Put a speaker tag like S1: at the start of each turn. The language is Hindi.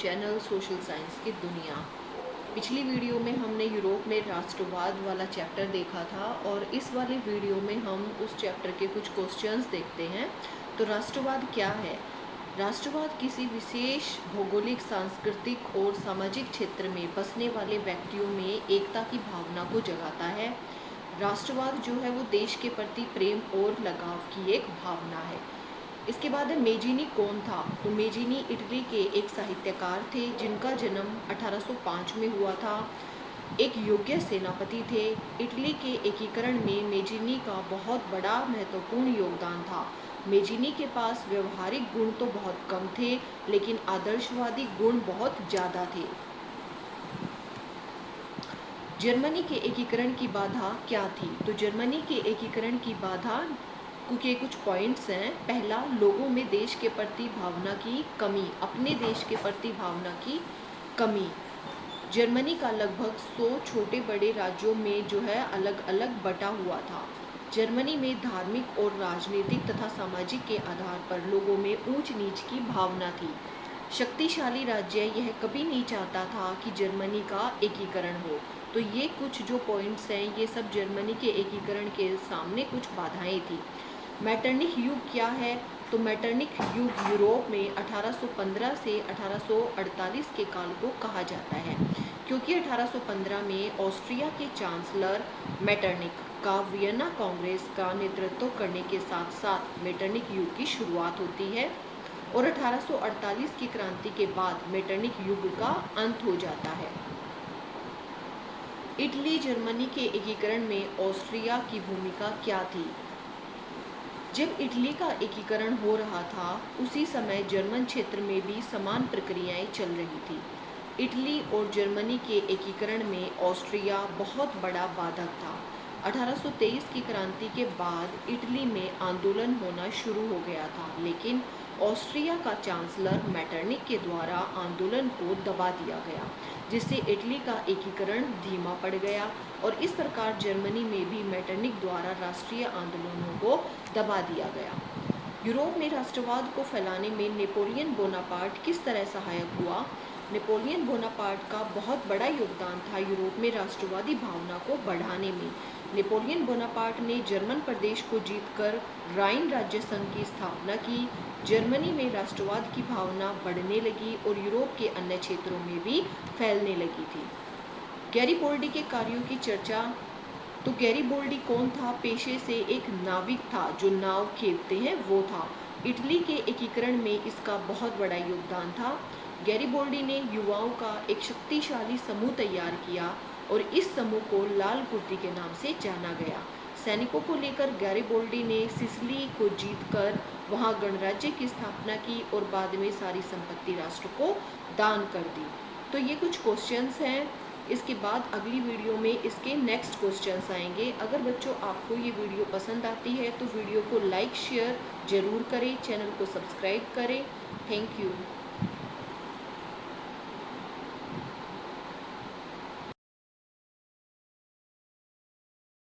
S1: चैनल सोशल साइंस की दुनिया। पिछली वीडियो में हमने यूरोप में राष्ट्रवाद वाला चैप्टर देखा था और इस वाले वीडियो में हम उस चैप्टर के कुछ क्वेश्चंस देखते हैं। तो राष्ट्रवाद क्या है? राष्ट्रवाद किसी विशेष भौगोलिक, सांस्कृतिक और सामाजिक क्षेत्र में बसने वाले व्यक्तियों में एकता की भावना को जगाता है। राष्ट्रवाद जो है वो देश के प्रति प्रेम और लगाव की एक भावना है। इसके बाद मेजिनी कौन था? तो मेजिनी इटली के एक साहित्यकार थे जिनका जन्म 1805 में हुआ था। एक योग्य सेनापति थे। इटली के एकीकरण में मेजिनी का बहुत बड़ा महत्वपूर्ण योगदान था। मेजिनी के पास व्यवहारिक गुण तो बहुत कम थे, लेकिन आदर्शवादी गुण बहुत ज़्यादा थे। जर्मनी के एकीकरण की बाधा क्या थी? तो जर्मनी के एकीकरण की बाधा के कुछ पॉइंट्स हैं। पहला, लोगों में देश के प्रति भावना की कमी, अपने देश के प्रति भावना की कमी। जर्मनी का लगभग 100 छोटे बड़े राज्यों में जो है अलग अलग बटा हुआ था। जर्मनी में धार्मिक और राजनीतिक तथा सामाजिक के आधार पर लोगों में ऊंच नीच की भावना थी। शक्तिशाली राज्य यह कभी नहीं चाहता था कि जर्मनी का एकीकरण हो। तो ये कुछ जो पॉइंट्स हैं, ये सब जर्मनी के एकीकरण के सामने कुछ बाधाएं थी। मैटरनिक युग क्या है? तो मैटरनिक युग यूरोप में 1815 से 1848 के काल को कहा जाता है, क्योंकि 1815 में ऑस्ट्रिया के चांसलर मैटरनिक का वियना कांग्रेस का नेतृत्व करने के साथ साथ मैटरनिक युग की शुरुआत होती है और 1848 की क्रांति के बाद मैटरनिक युग का अंत हो जाता है। इटली जर्मनी के एकीकरण में ऑस्ट्रिया की भूमिका क्या थी? जब इटली का एकीकरण हो रहा था, उसी समय जर्मन क्षेत्र में भी समान प्रक्रियाएं चल रही थी। इटली और जर्मनी के एकीकरण में ऑस्ट्रिया बहुत बड़ा बाधक था। 1823 की क्रांति के बाद इटली में आंदोलन होना शुरू हो गया था, लेकिन ऑस्ट्रिया का चांसलर मैटरनिक के द्वारा आंदोलन को दबा दिया गया, जिससे इटली का एकीकरण धीमा पड़ गया और इस प्रकार जर्मनी में भी मैटरनिक द्वारा राष्ट्रीय आंदोलनों को दबा दिया गया। यूरोप में राष्ट्रवाद को फैलाने में नेपोलियन बोनापार्ट किस तरह सहायक हुआ? नेपोलियन बोनापार्ट का बहुत बड़ा योगदान था यूरोप में राष्ट्रवादी भावना को बढ़ाने में। नेपोलियन बोनापार्ट ने जर्मन प्रदेश को जीतकर राइन राज्य संघ की स्थापना की। जर्मनी में राष्ट्रवाद की भावना बढ़ने लगी और यूरोप के अन्य क्षेत्रों में भी फैलने लगी थी। गैरीबोल्डी के कार्यों की चर्चा। तो गैरीबोल्डी कौन था? पेशे से एक नाविक था, जो नाव खेवते हैं वो था। इटली के एकीकरण में इसका बहुत बड़ा योगदान था। गैरीबोल्डी ने युवाओं का एक शक्तिशाली समूह तैयार किया और इस समूह को लाल कुर्ती के नाम से जाना गया। सैनिकों को लेकर गैरीबोल्डी ने सिसिली को जीतकर वहां गणराज्य की स्थापना की और बाद में सारी संपत्ति राष्ट्र को दान कर दी। तो ये कुछ क्वेश्चंस हैं। इसके बाद अगली वीडियो में इसके नेक्स्ट क्वेश्चंस आएंगे। अगर बच्चों आपको ये वीडियो पसंद आती है तो वीडियो को लाइक शेयर ज़रूर करें, चैनल को सब्सक्राइब करें। Thank you.